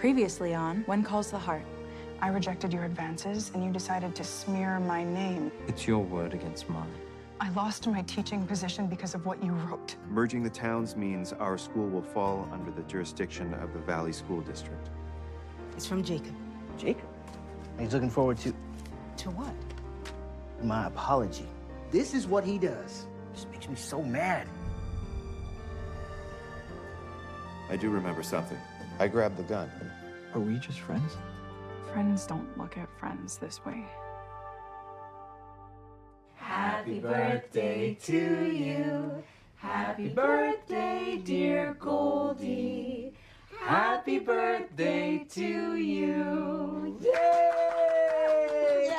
Previously on When Calls the Heart. I rejected your advances, and you decided to smear my name. It's your word against mine. I lost my teaching position because of what you wrote. Merging the towns means our school will fall under the jurisdiction of the Valley School District. It's from Jacob. Jacob? He's looking forward to what? my apology. This is what he does. Just makes me so mad. I do remember something. I grabbed the gun. Are we just friends? Friends don't look at friends this way. Happy birthday to you. Happy birthday, dear Goldie. Happy birthday to you. Yay!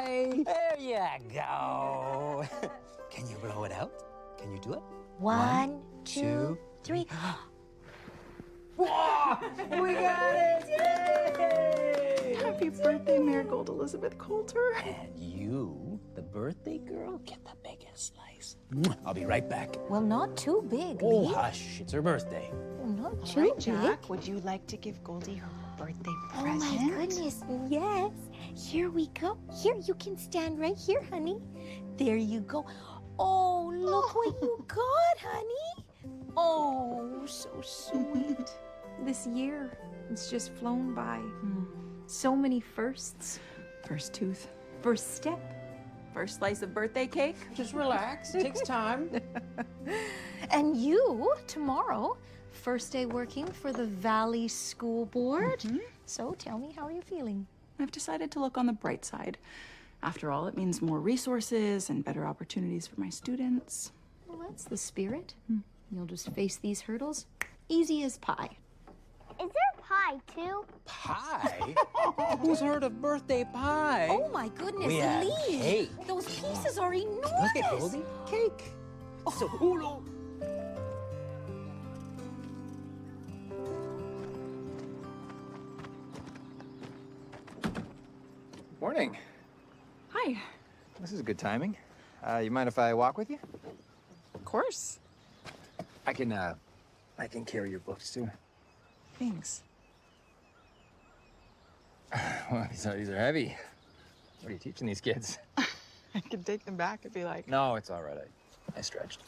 Yay! There you go. Can you blow it out? Can you do it? One, two, three. Whoa! We got it! Yay! Happy birthday, Marigold Elizabeth Coulter. And you, the birthday girl, get the biggest slice. I'll be right back. Well, not too big, Oh, Lee. hush. It's her birthday. Not too big. Jack, would you like to give Goldie her birthday Oh present? my goodness, yes. Here we go. Here, you can stand right here, honey. There you go. Oh, look what you got, honey. Oh, so sweet. This year, it's just flown by. So many firsts. First tooth. First step. First slice of birthday cake. Just relax. It takes time. And you, tomorrow, first day working for the Valley School Board. So tell me, how are you feeling? I've decided to look on the bright side. After all, it means more resources and better opportunities for my students. Well, that's the spirit. You'll just face these hurdles easy as pie. Is there pie, too? Pie? Who's heard of birthday pie? Oh my goodness, We have Lee! cake. Those pieces are enormous! Look at Goldie. Cake. So, hulu. Morning. Hi. This is good timing. You mind if I walk with you? Of course. I can carry your books too. Thanks. Well, these are heavy. What are you teaching these kids? I could take them back if you like. No, it's all right. I stretched.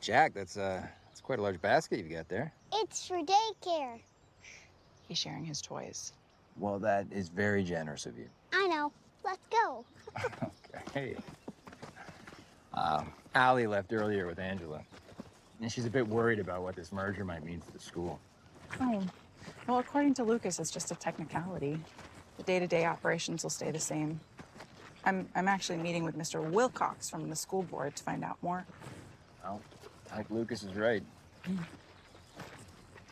Jack, that's quite a large basket you've got there. It's for daycare. He's sharing his toys. Well, that is very generous of you. I know. Let's go. Okay. Allie left earlier with Angela. And she's a bit worried about what this merger might mean for the school. Oh. Well, according to Lucas, it's just a technicality. The day-to-day operations will stay the same. I'm actually meeting with Mr. Wilcox from the school board to find out more. Well, I think Lucas is right.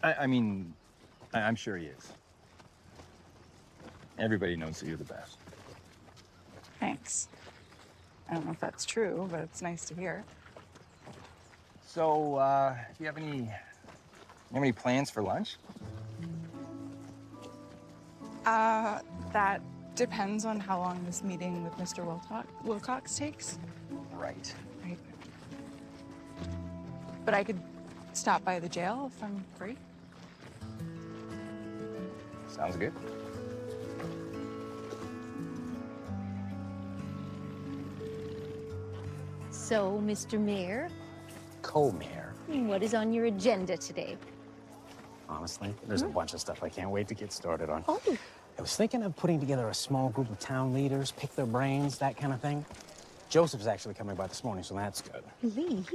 I'm sure he is. Everybody knows that you're the best. Thanks. I don't know if that's true, but it's nice to hear. So, do you have any plans for lunch? That depends on how long this meeting with Mr. Wilcox takes. Right. Right. But I could stop by the jail if I'm free. Sounds good. So, Mr. Mayor, Co-mayor. what is on your agenda today? Honestly, there's a bunch of stuff I can't wait to get started on. Oh, I was thinking of putting together a small group of town leaders, pick their brains, that kind of thing. Joseph's actually coming by this morning, so that's good. Lee,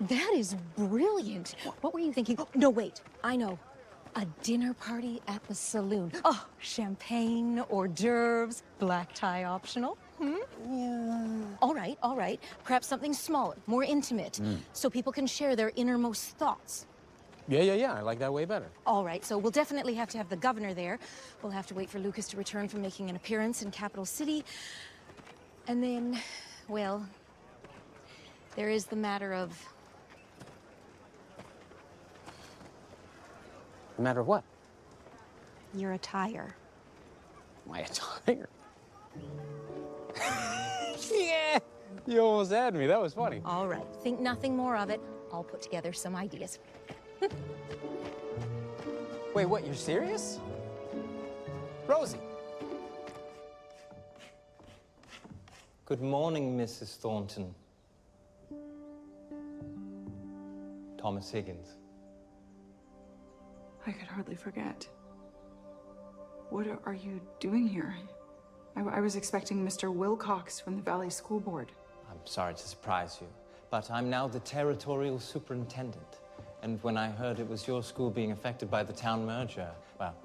that is brilliant. What were you thinking? Oh, no, wait, I know. A dinner party at the saloon. Oh, champagne, hors d'oeuvres, black tie optional. Yeah. All right. Perhaps something smaller, more intimate, so people can share their innermost thoughts. Yeah. I like that way better. All right, so we'll definitely have to have the governor there. We'll have to wait for Lucas to return from making an appearance in Capital City. And then, well, there is the matter of... No matter what. your attire. My attire? Yeah! You almost had me. That was funny. All right, think nothing more of it. I'll put together some ideas. Wait, what, you're serious? Rosie. Good morning, Mrs. Thornton. Thomas Higgins. I could hardly forget. What are you doing here? I was expecting Mr. Wilcox from the Valley School Board. I'm sorry to surprise you, but I'm now the territorial superintendent. And when I heard it was your school being affected by the town merger, well,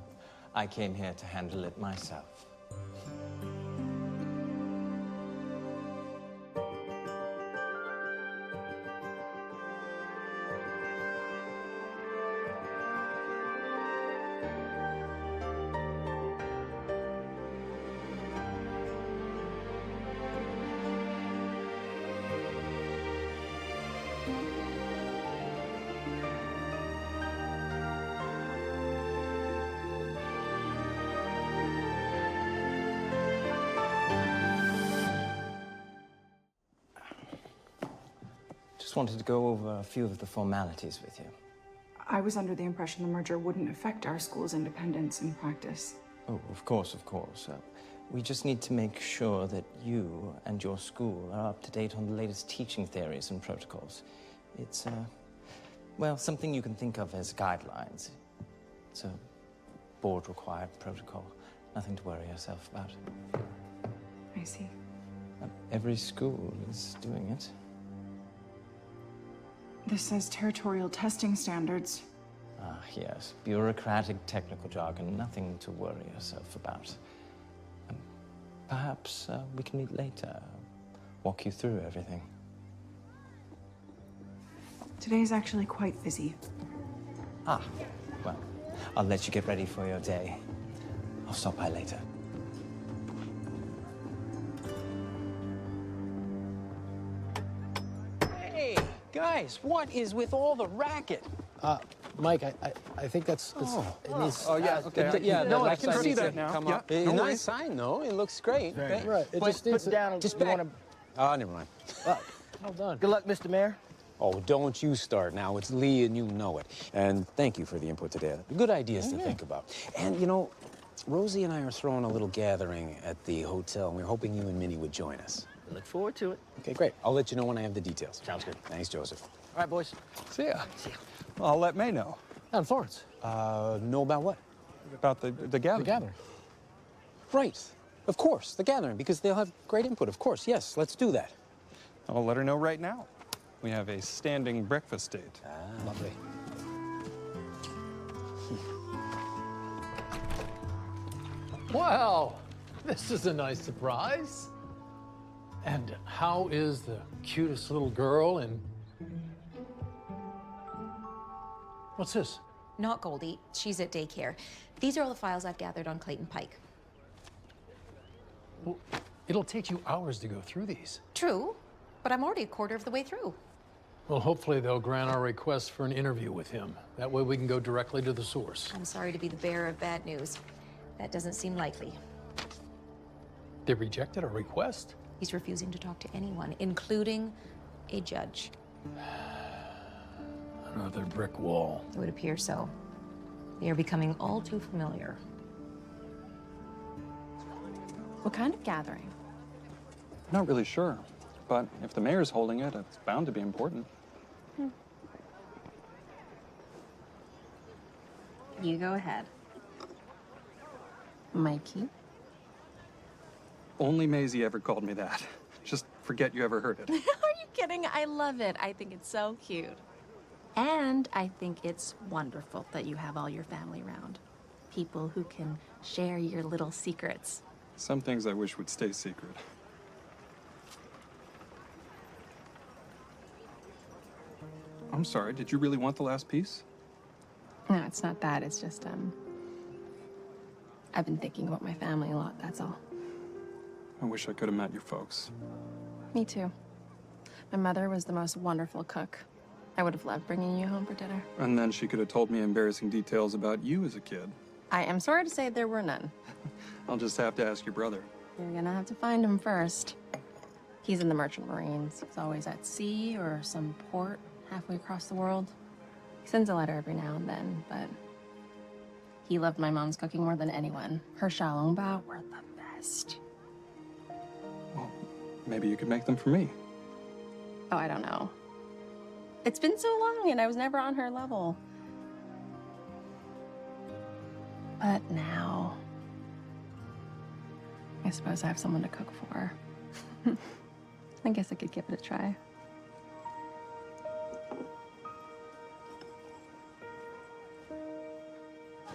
I came here to handle it myself. Just wanted to go over a few of the formalities with you. I was under the impression the merger wouldn't affect our school's independence in practice. Oh, of course, of course. We just need to make sure that you and your school are up to date on the latest teaching theories and protocols. It's, well, something you can think of as guidelines. It's a board-required protocol. Nothing to worry yourself about. I see. Every school is doing it. This says territorial testing standards. Ah, yes. Bureaucratic technical jargon. Nothing to worry yourself about. Perhaps we can meet later. Walk you through everything. Today's actually quite busy. Ah, well, I'll let you get ready for your day. I'll stop by later. Hey, guys, what is with all the racket? Mike, I think that's it needs. Oh, yeah, okay. Yeah, no, the I left can side see needs that to now. come Yeah. up. Nice sign, though. It looks great. Right. Right. It just Put needs it down. just You wanna- Oh, never mind. well done. Good luck, Mr. Mayor. Oh, don't you start now. It's Lee, and you know it. And thank you for the input today. Good ideas to think about. And, you know, Rosie and I are throwing a little gathering at the hotel, and we're hoping you and Minnie would join us. Look forward to it. Okay, great. I'll let you know when I have the details. Sounds good. Thanks, Joseph. All right, boys. See ya. Well, I'll let May know. And Florence. Know about what? About the gathering. The gathering. Right. Of course, the gathering, because they'll have great input. Of course, yes. Let's do that. I'll let her know right now. We have a standing breakfast date. Ah, lovely. Well, this is a nice surprise. And how is the cutest little girl and... What's this? Not Goldie. She's at daycare. These are all the files I've gathered on Clayton Pike. Well, it'll take you hours to go through these. True, but I'm already a quarter of the way through. Well, hopefully they'll grant our request for an interview with him. That way we can go directly to the source. I'm sorry to be the bearer of bad news. That doesn't seem likely. They rejected our request? He's refusing to talk to anyone, including a judge. Another brick wall. It would appear so. They are becoming all too familiar. What kind of gathering? Not really sure, but if the mayor's holding it, it's bound to be important. You go ahead. Mikey? Only Maisie ever called me that. Just forget you ever heard it. Are you kidding? I love it. I think it's so cute. And I think it's wonderful that you have all your family around. People who can share your little secrets. Some things I wish would stay secret. I'm sorry, did you really want the last piece? No, it's not that. It's just, I've been thinking about my family a lot, that's all. I wish I could have met your folks. Me too. My mother was the most wonderful cook. I would have loved bringing you home for dinner. And then she could have told me embarrassing details about you as a kid. I am sorry to say there were none. I'll just have to ask your brother. You're gonna have to find him first. He's in the Merchant Marines. He's always at sea or some port halfway across the world. He sends a letter every now and then, but He loved my mom's cooking more than anyone. Her xiaolongbao were the best. Maybe you could make them for me. Oh, I don't know. It's been so long and I was never on her level. But now, I suppose I have someone to cook for. I guess I could give it a try.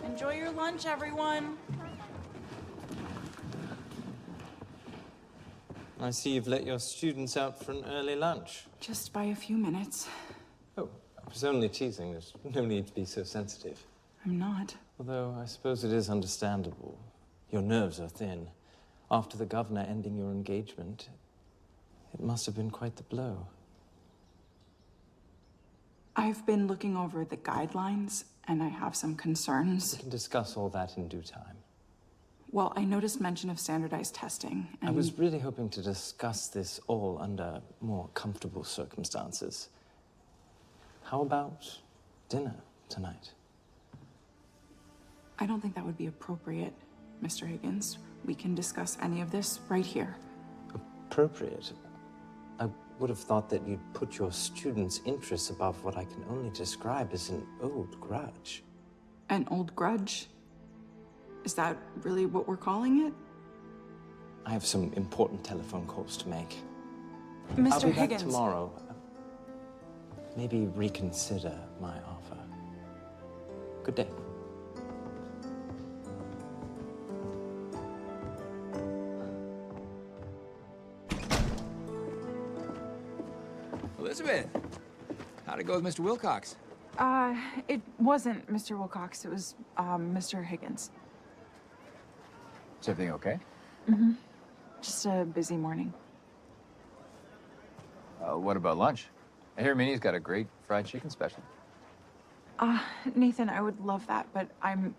Enjoy your lunch, everyone. I see you've let your students out for an early lunch. Just by a few minutes. Oh, I was only teasing. There's no need to be so sensitive. I'm not. Although I suppose it is understandable. Your nerves are thin. After the governor ending your engagement, it must have been quite the blow. I've been looking over the guidelines, and I have some concerns. We can discuss all that in due time. Well, I noticed mention of standardized testing, and... I was really hoping to discuss this all under more comfortable circumstances. How about dinner tonight? I don't think that would be appropriate, Mr. Higgins. We can discuss any of this right here. Appropriate? I would have thought that you'd put your students' interests above what I can only describe as an old grudge. An old grudge? Is that really what we're calling it? I have some important telephone calls to make. Mr. I'll be back Higgins. tomorrow. Maybe reconsider my offer. Good day. Elizabeth, how'd it go with Mr. Wilcox? It wasn't Mr. Wilcox. It was, Mr. Higgins. Is everything okay? Mm-hmm. Just a busy morning. What about lunch? I hear Minnie's got a great fried chicken special. Nathan, I would love that, but I'm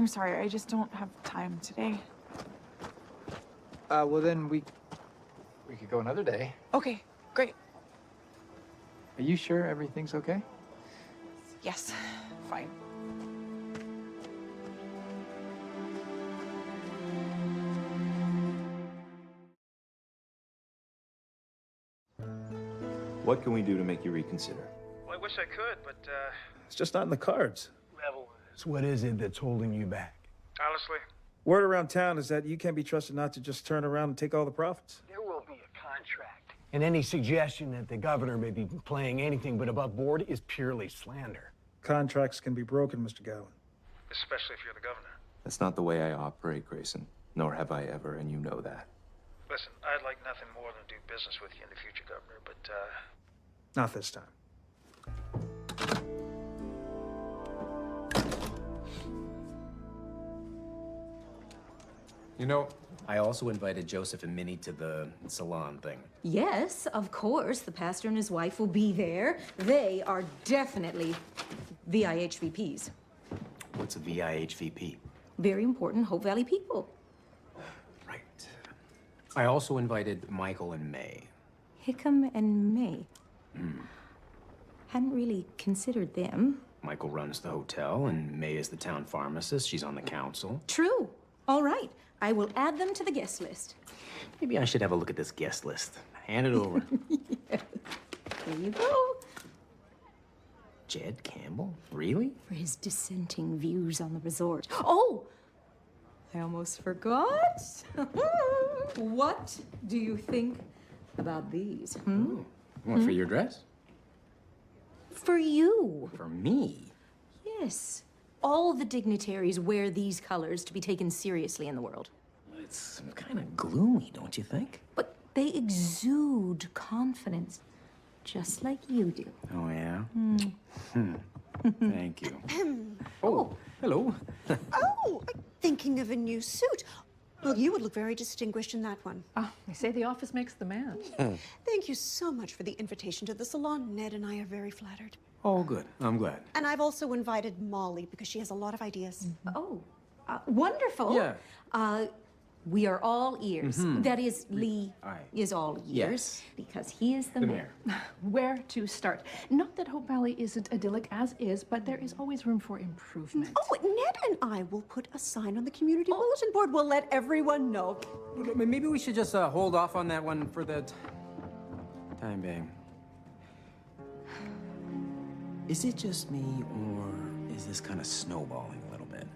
sorry, I just don't have time today. Well then we could go another day. Okay, great. Are you sure everything's okay? Yes, fine. What can we do to make you reconsider? Well, I wish I could, but, It's just not in the cards. Level. So what is it that's holding you back? Honestly, Word around town is that you can't be trusted not to just turn around and take all the profits. there will be a contract. And any suggestion that the governor may be playing anything but above board is purely slander. Contracts can be broken, Mr. Gowan. Especially if you're the governor. That's not the way I operate, Grayson. Nor have I ever, and you know that. Listen, I'd like nothing more than do business with you in the future, Governor, but, Not this time. You know, I also invited Joseph and Minnie to the salon thing. Yes, of course. The pastor and his wife will be there. They are definitely VIHVPs. What's a VIHVP? Very important Hope Valley people. Right. I also invited Michael and May. Hickam and May. Hadn't really considered them. Michael runs the hotel, and May is the town pharmacist. She's on the council. True. All right. I will add them to the guest list. Maybe I should have a look at this guest list. Hand it over. Yes. There you go. Jed Campbell? Really? For his dissenting views on the resort. Oh! I almost forgot. What do you think about these? What, for your dress? For you. For me? Yes. All the dignitaries wear these colors to be taken seriously in the world. It's kind of gloomy, don't you think? But they exude confidence, just like you do. Oh, yeah? Thank you. Oh, hello. Oh, thinking of a new suit. Well, you would look very distinguished in that one. They say the office makes the man. Thank you so much for the invitation to the salon. Ned and I are very flattered. Oh, good. I'm glad. And I've also invited Molly because she has a lot of ideas. Oh, wonderful. Yeah. We are all ears. Mhm. That is, Lee Aye. is all ears Yes. because he is the mayor. Where to start? Not that Hope Valley isn't idyllic as is, but there is always room for improvement. Oh, Ned and I will put a sign on the community bulletin board. We'll let everyone know. Maybe we should just hold off on that one for the time being. Is it just me, or is this kind of snowballing a little bit?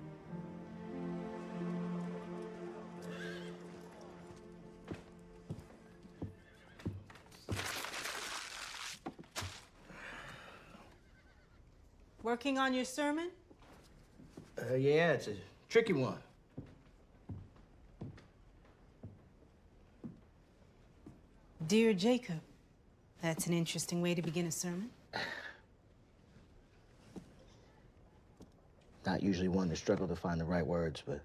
Working on your sermon? Yeah, it's a tricky one. Dear Jacob. That's an interesting way to begin a sermon. Not usually one to struggle to find the right words, but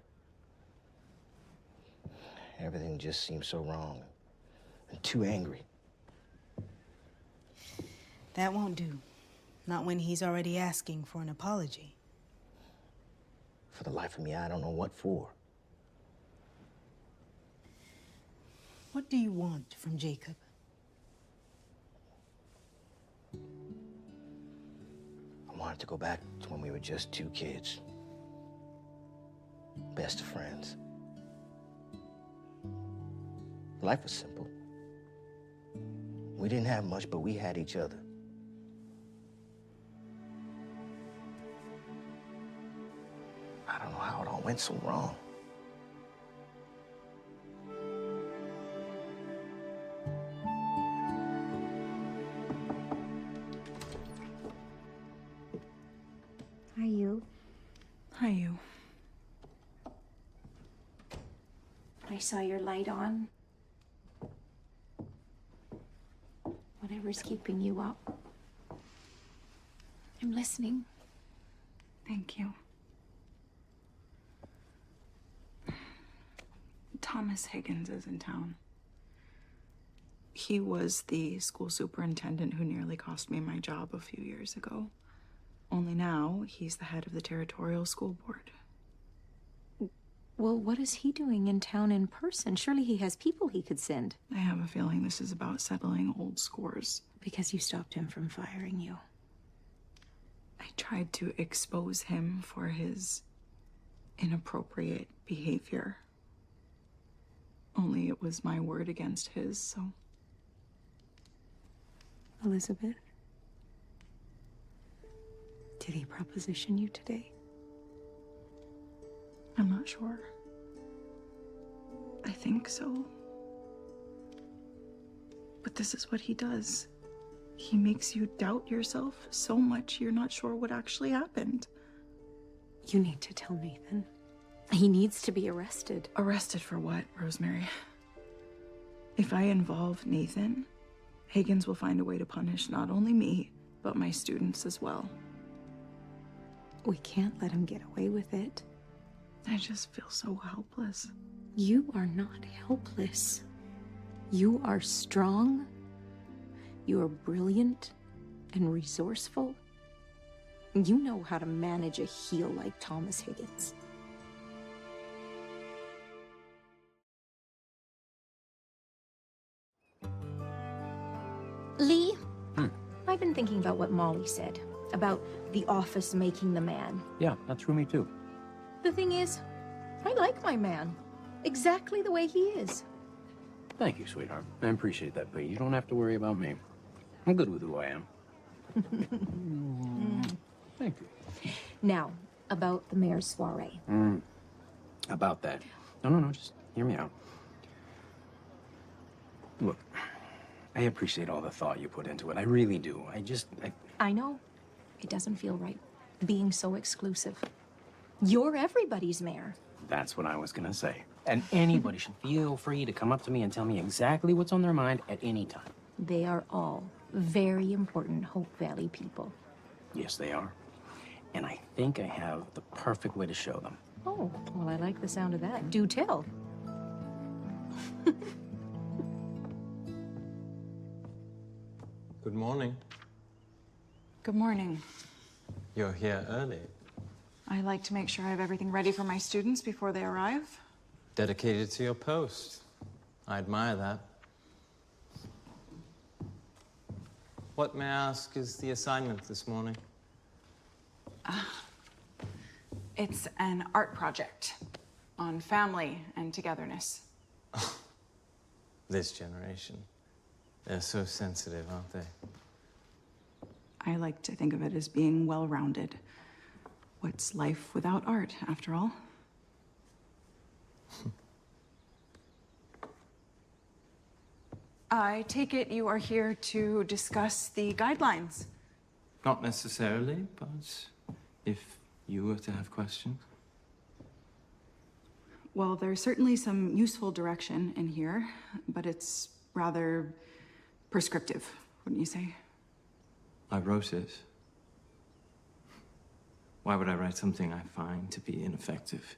everything just seems so wrong and too angry. That won't do. Not when he's already asking for an apology. For the life of me, I don't know what for. What do you want from Jacob? I wanted to go back to when we were just two kids. Best of friends. Life was simple. We didn't have much, but we had each other. I don't know how it all went so wrong. Hi, you. Hi, you. I saw your light on. Whatever's keeping you up. I'm listening. Thank you. Thomas Higgins is in town. He was the school superintendent who nearly cost me my job a few years ago. Only now, he's the head of the territorial school board. Well, what is he doing in town in person? Surely he has people he could send. I have a feeling this is about settling old scores. Because you stopped him from firing you. I tried to expose him for his inappropriate behavior. Only it was my word against his, so... Elizabeth? Did he proposition you today? I'm not sure. I think so. But this is what he does. He makes you doubt yourself so much you're not sure what actually happened. You need to tell Nathan. He needs to be arrested. Arrested for what, Rosemary? If I involve Nathan, Higgins will find a way to punish not only me, but my students as well. We can't let him get away with it. I just feel so helpless. You are not helpless. You are strong. You are brilliant and resourceful. You know how to manage a heel like Thomas Higgins. Lee, I've been thinking about what Molly said about the office making the man. Yeah, that threw me too. The thing is, I like my man exactly the way he is. Thank you, sweetheart. I appreciate that, but you don't have to worry about me. I'm good with who I am. Thank you. Now, about the mayor's soiree. About that. No, just hear me out. Look, I appreciate all the thought you put into it. I really do. I know. It doesn't feel right, being so exclusive. You're everybody's mayor. That's what I was gonna say. And anybody should feel free to come up to me and tell me exactly what's on their mind at any time. They are all very important Hope Valley people. Yes, they are. And I think I have the perfect way to show them. Oh, well, I like the sound of that. Do tell. Good morning. Good morning. You're here early. I like to make sure I have everything ready for my students before they arrive. Dedicated to your post. I admire that. What, may I ask, is the assignment this morning? It's an art project on family and togetherness. This generation. They're so sensitive, aren't they? I like to think of it as being well-rounded. What's life without art, after all? I take it you are here to discuss the guidelines. Not necessarily, but if you were to have questions. Well, there's certainly some useful direction in here, but it's rather prescriptive, wouldn't you say? I wrote it. Why would I write something I find to be ineffective?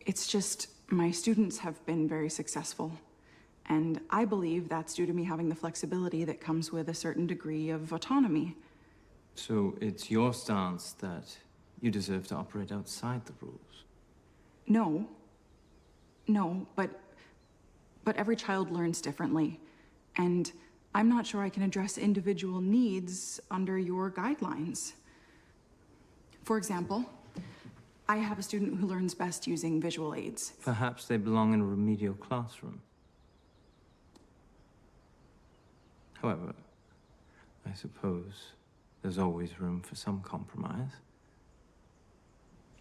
It's just my students have been very successful, and I believe that's due to me having the flexibility that comes with a certain degree of autonomy. So it's your stance that you deserve to operate outside the rules? No, but every child learns differently, and I'm not sure I can address individual needs under your guidelines. For example, I have a student who learns best using visual aids. Perhaps they belong in a remedial classroom. However, I suppose there's always room for some compromise.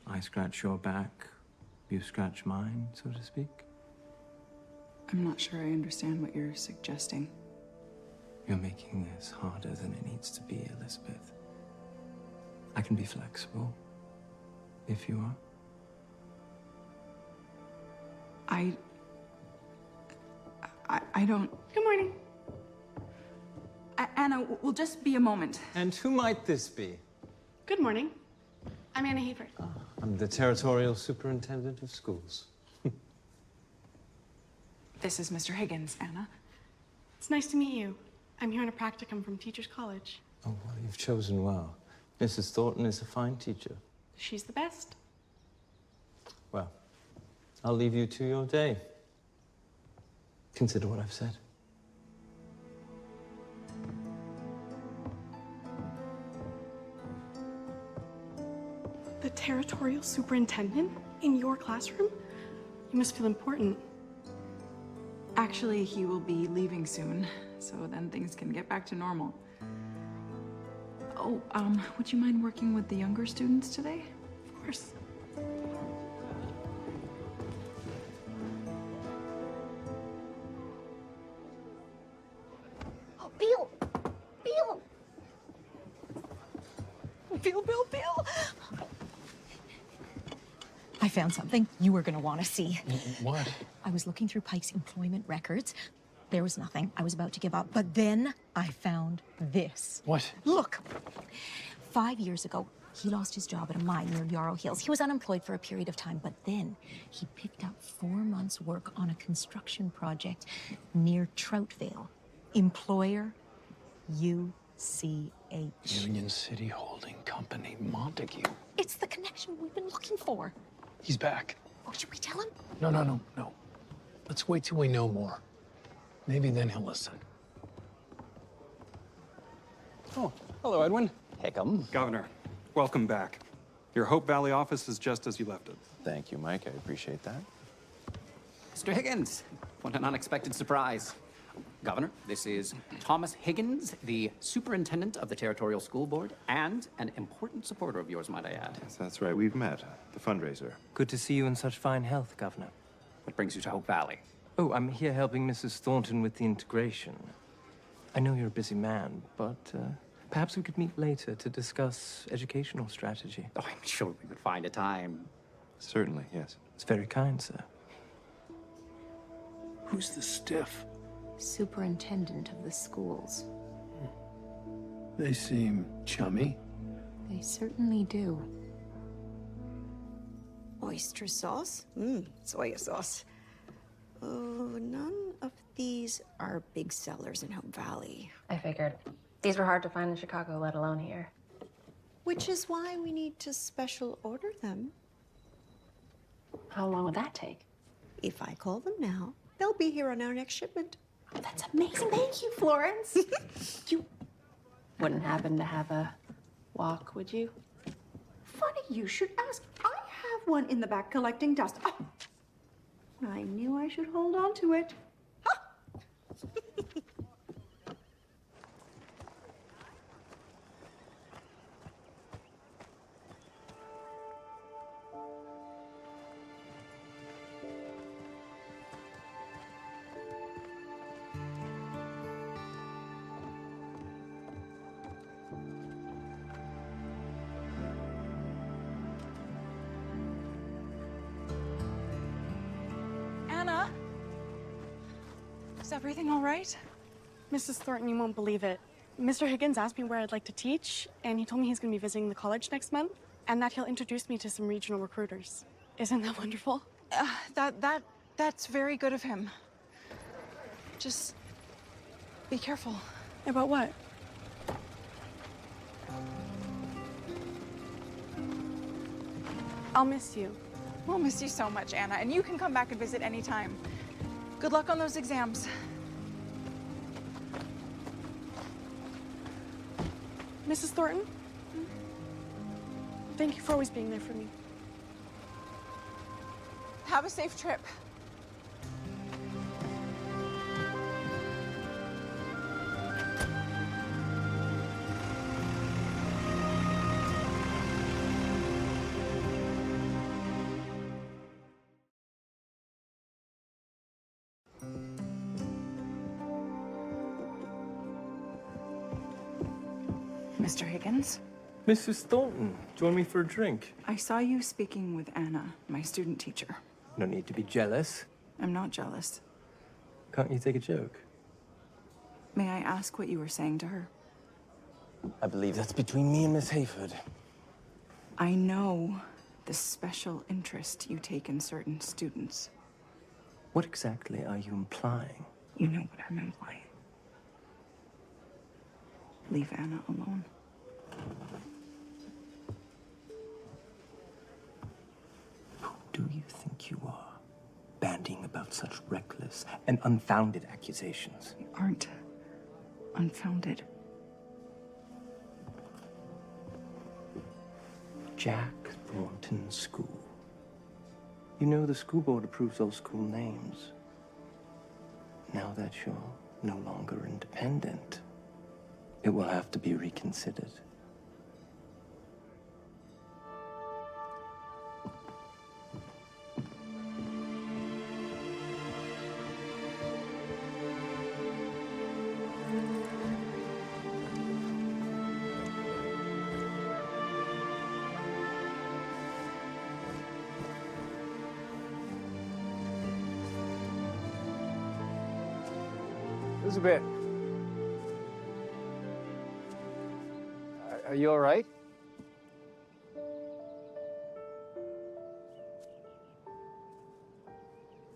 I scratch your back, you scratch mine, so to speak. I'm not sure I understand what you're suggesting. You're making this harder than it needs to be, Elizabeth. I can be flexible, if you are. I don't... Good morning. Anna, will just be a moment. And who might this be? Good morning. I'm Anna Hayford. I'm the Territorial Superintendent of Schools. This is Mr. Higgins, Anna. It's nice to meet you. I'm here on a practicum from Teachers College. Oh, well, you've chosen well. Mrs. Thornton is a fine teacher. She's the best. Well, I'll leave you to your day. Consider what I've said. The Territorial Superintendent in your classroom? You must feel important. Actually, he will be leaving soon, so then things can get back to normal. Oh, would you mind working with the younger students today? Of course. Oh, Bill! Bill! Bill! I found something you were going to want to see. What? I was looking through Pike's employment records. There was nothing. I was about to give up. But then I found this. What? Look. 5 years ago, he lost his job at a mine near Yarrow Hills. He was unemployed for a period of time, but then he picked up 4 months' work on a construction project near Troutvale. Employer, WCTH. Union City Holding Company, Montague. It's the connection we've been looking for. He's back. Oh, should we tell him? No. Let's wait till we know more. Maybe then he'll listen. Oh, hello, Edwin. Hickam. Governor, welcome back. Your Hope Valley office is just as you left it. Thank you, Mike. I appreciate that. Mr. Higgins, what an unexpected surprise. Governor, this is Thomas Higgins, the superintendent of the Territorial School Board, and an important supporter of yours, might I add. Yes, that's right. We've met. The fundraiser. Good to see you in such fine health, Governor. What brings you to Hope Valley? Oh, I'm here helping Mrs. Thornton with the integration. I know you're a busy man, but perhaps we could meet later to discuss educational strategy. Oh, I'm sure we would find a time. Certainly, yes. It's very kind, sir. Who's the stiff? Superintendent of the schools. They seem chummy. They certainly do. Oyster sauce? Soy sauce. Oh, none of these are big sellers in Hope Valley. I figured. These were hard to find in Chicago, let alone here. Which is why we need to special order them. How long would that take? If I call them now, they'll be here on our next shipment. Oh, that's amazing. Thank you, Florence. You wouldn't happen to have a walk, would you? Funny you should ask. I have one in the back collecting dust. Oh, I knew I should hold on to it. Anna? Is everything all right? Mrs. Thornton, you won't believe it. Mr. Higgins asked me where I'd like to teach, and he told me he's going to be visiting the college next month, and that he'll introduce me to some regional recruiters. Isn't that wonderful? That's very good of him. Just be careful. About what? I'll miss you. We'll miss you so much, Anna, and you can come back and visit anytime. Good luck on those exams. Mrs. Thornton? Thank you for always being there for me. Have a safe trip. Mr. Higgins? Mrs. Thornton, join me for a drink. I saw you speaking with Anna, my student teacher. No need to be jealous. I'm not jealous. Can't you take a joke? May I ask what you were saying to her? I believe that's between me and Miss Hayford. I know the special interest you take in certain students. What exactly are you implying? You know what I'm implying. Leave Anna alone. Who do you think you are, bandying about such reckless and unfounded accusations? They aren't unfounded. Jack Thornton School. You know the school board approves all school names. Now that you're no longer independent, it will have to be reconsidered. Elizabeth. Are you all right?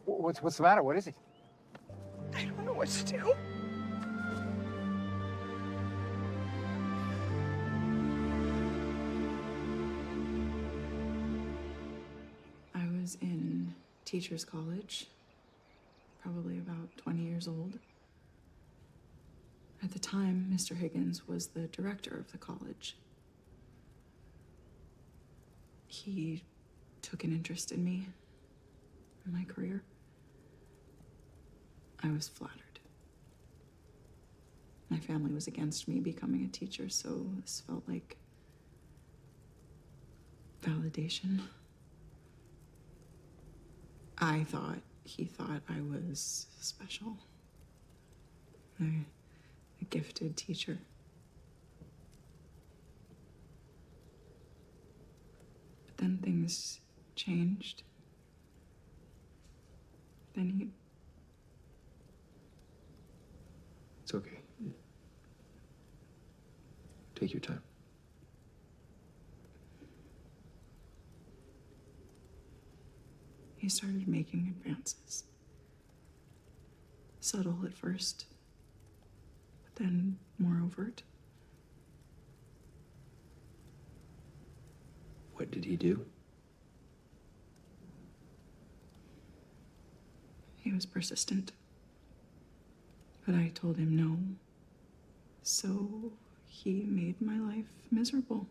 What's the matter? What is it? I don't know what to do. I was in teachers' college, probably about 20 years old. At the time, Mr. Higgins was the director of the college. He took an interest in me, in my career. I was flattered. My family was against me becoming a teacher, so this felt like validation. I thought he thought I was special. A gifted teacher. But then things changed. Then he... It's okay. Take your time. He started making advances. Subtle at first, but then more overt. What did he do? He was persistent. But I told him no. So he made my life miserable.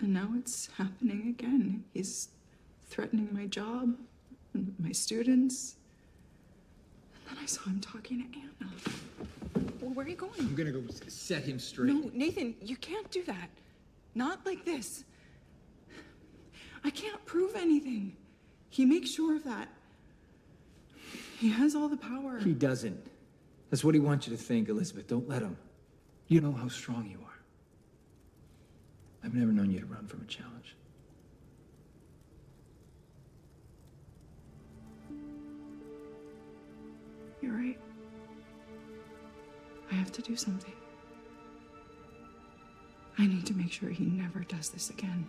And now it's happening again. He's threatening my job, and my students. And then I saw him talking to Anna. Well, where are you going? I'm gonna go set him straight. No, Nathan, you can't do that. Not like this. I can't prove anything. He makes sure of that. He has all the power. He doesn't. That's what he wants you to think, Elizabeth. Don't let him. You know how strong you are. I've never known you to run from a challenge. You're right. I have to do something. I need to make sure he never does this again.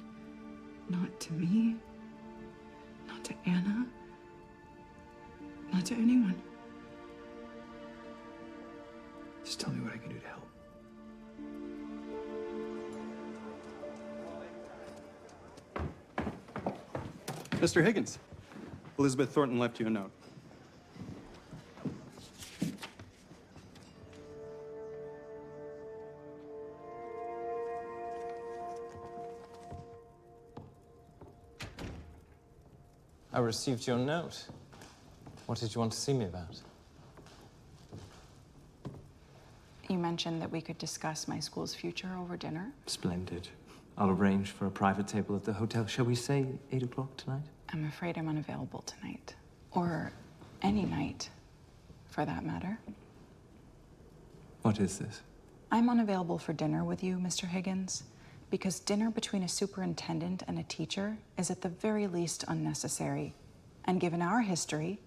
Not to me. Not to Anna. Not to anyone. Just tell me what I can do to help. Mr. Higgins, Elizabeth Thornton left you a note. I received your note. What did you want to see me about? You mentioned that we could discuss my school's future over dinner. Splendid. I'll arrange for a private table at the hotel. Shall we say 8 o'clock tonight? I'm afraid I'm unavailable tonight. Or any night, for that matter. What is this? I'm unavailable for dinner with you, Mr. Higgins, because dinner between a superintendent and a teacher is at the very least unnecessary, and given our history,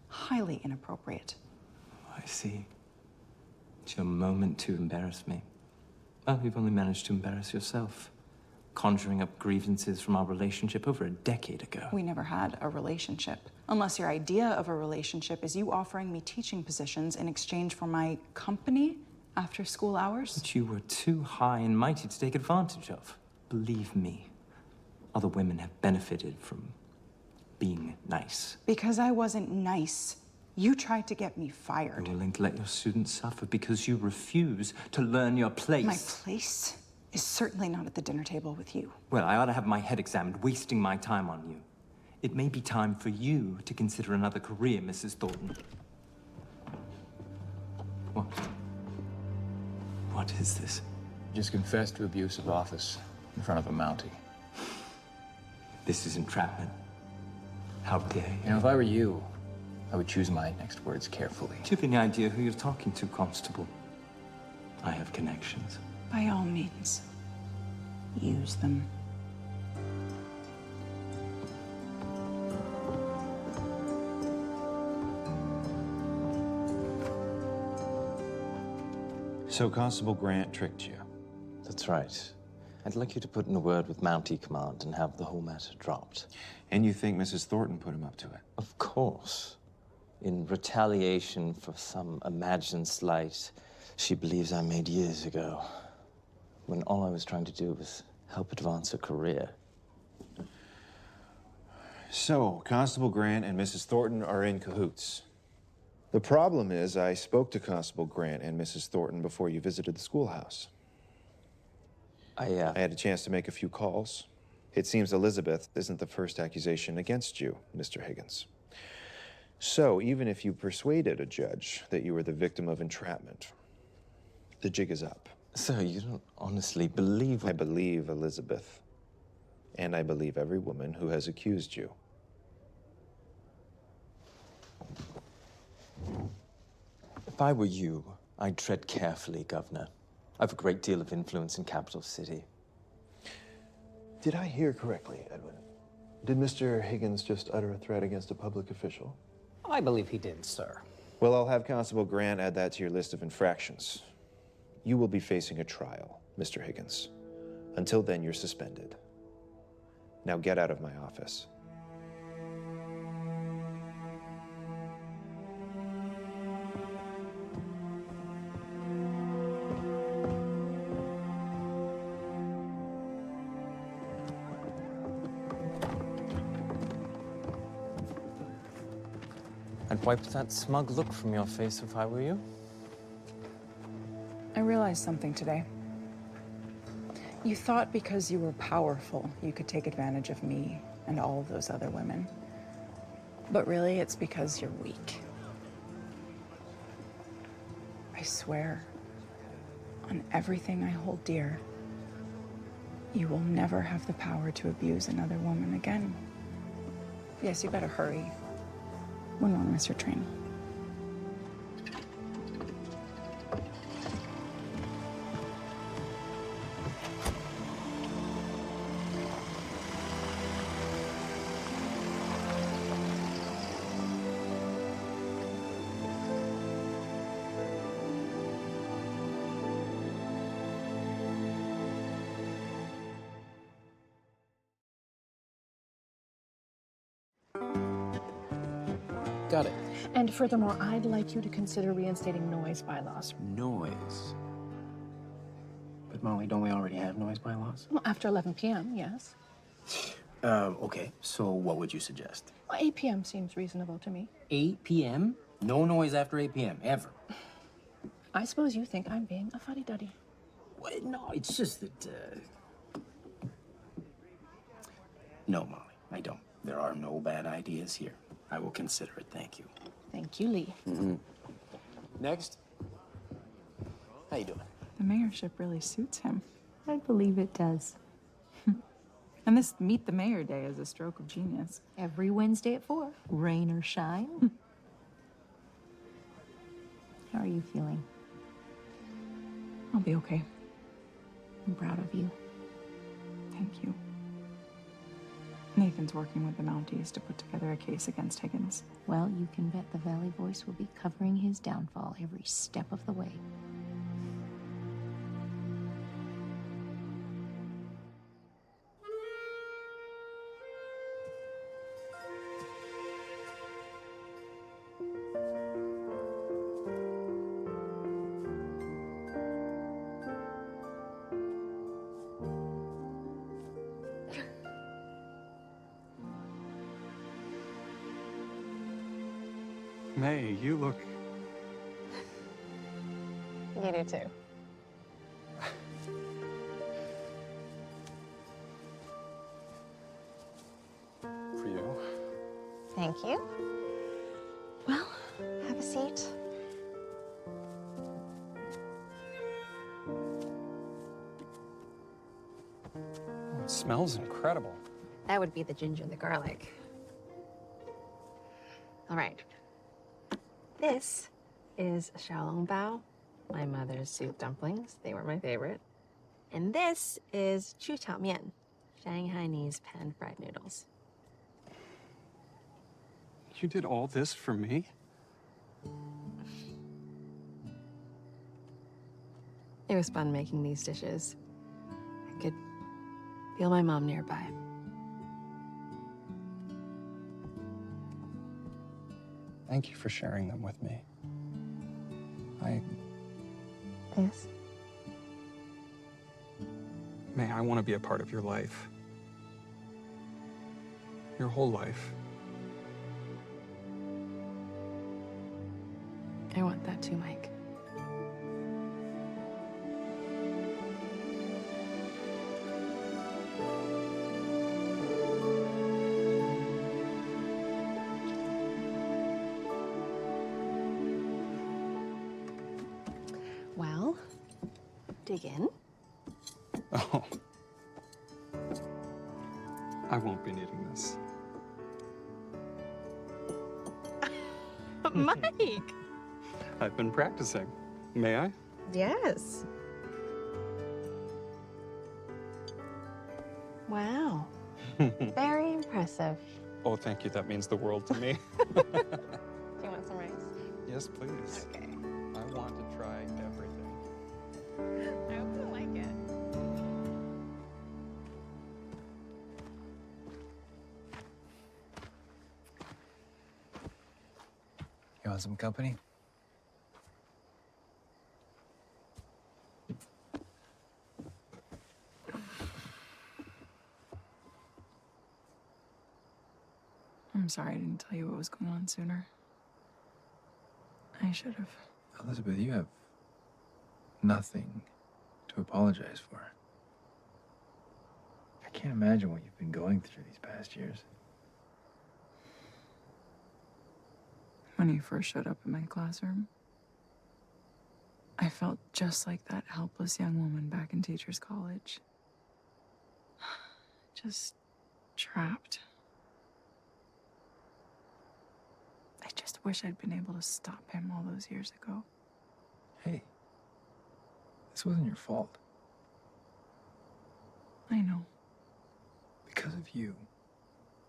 highly inappropriate. I see. It's your moment to embarrass me. Well, you've only managed to embarrass yourself, conjuring up grievances from our relationship over a decade ago. We never had a relationship. Unless your idea of a relationship is you offering me teaching positions in exchange for my company after school hours. Which you were too high and mighty to take advantage of. Believe me, other women have benefited from being nice. Because I wasn't nice, you tried to get me fired. You're willing to let your students suffer because you refuse to learn your place. My place is certainly not at the dinner table with you. Well, I ought to have my head examined, wasting my time on you. It may be time for you to consider another career, Mrs. Thornton. What? What is this? Just confessed to abuse of office in front of a Mountie. This is entrapment. How dare you? You know, if I were you, I would choose my next words carefully. Do you have any idea who you're talking to, Constable? I have connections. By all means, use them. So Constable Grant tricked you? That's right. I'd like you to put in a word with Mountie Command and have the whole matter dropped. And you think Mrs. Thornton put him up to it? Of course. In retaliation for some imagined slight she believes I made years ago, when all I was trying to do was help advance her career. So, Constable Grant and Mrs. Thornton are in cahoots. The problem is, I spoke to Constable Grant and Mrs. Thornton before you visited the schoolhouse. I had a chance to make a few calls. It seems Elizabeth isn't the first accusation against you, Mr. Higgins. So, even if you persuaded a judge that you were the victim of entrapment, the jig is up. So, you don't honestly believe... I believe Elizabeth. And I believe every woman who has accused you. If I were you, I'd tread carefully, Governor. I have a great deal of influence in Capital City. Did I hear correctly, Edwin? Did Mr. Higgins just utter a threat against a public official? I believe he did, sir. Well, I'll have Constable Grant add that to your list of infractions. You will be facing a trial, Mr. Higgins. Until then, you're suspended. Now get out of my office. I'd wipe that smug look from your face if I were you. I realized something today. You thought because you were powerful, you could take advantage of me and all of those other women. But really, it's because you're weak. I swear, on everything I hold dear, you will never have the power to abuse another woman again. Yes, you better hurry. Wouldn't want to miss your train. Got it. And furthermore, I'd like you to consider reinstating noise bylaws. Noise. But Molly, don't we already have noise bylaws? Well, after 11 p.m., yes. Okay, so what would you suggest? Well, 8 p.m. seems reasonable to me. 8 p.m.? No noise after 8 p.m., ever. I suppose you think I'm being a fuddy-duddy. What? No, it's just that, No, Molly, I don't. There are no bad ideas here. I will consider it, thank you. Thank you, Lee. Next. How you doing? The mayorship really suits him. I believe it does. And this Meet the Mayor Day is a stroke of genius. Every Wednesday at 4, rain or shine. How are you feeling? I'll be okay. I'm proud of you. Thank you. Nathan's working with the Mounties to put together a case against Higgins. Well, you can bet the Valley Voice will be covering his downfall every step of the way. May, you look... You do too. For you. Thank you. Well, have a seat. Oh, it smells incredible. That would be the ginger and the garlic. All right. This is xiaolongbao, my mother's soup dumplings. They were my favorite. And this is chu tao mian, Shanghainese pan-fried noodles. You did all this for me? It was fun making these dishes. I could feel my mom nearby. Thank you for sharing them with me. Yes? May, I want to be a part of your life. Your whole life. I want that too, Mike. Well, dig in. Oh. I won't be needing this. Mike! I've been practicing. May I? Yes. Wow. Very impressive. Oh, thank you. That means the world to me. Do you want some rice? Yes, please. Okay. I want to try everything. I hope you like it. You want some company? I'm sorry I didn't tell you what was going on sooner. should have. Elizabeth, you have nothing to apologize for. I can't imagine what you've been going through these past years. When you first showed up in my classroom, I felt just like that helpless young woman back in teachers' college. Just trapped. I just wish I'd been able to stop him all those years ago. Hey, this wasn't your fault. I know. Because of you,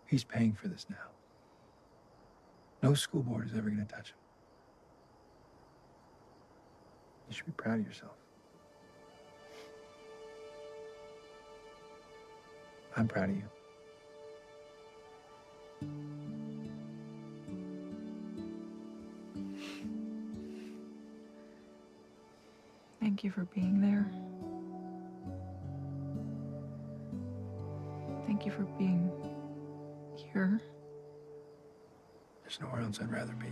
he's paying for this now. No school board is ever going to touch him. You should be proud of yourself. I'm proud of you. Thank you for being there. Thank you for being here. There's nowhere else I'd rather be.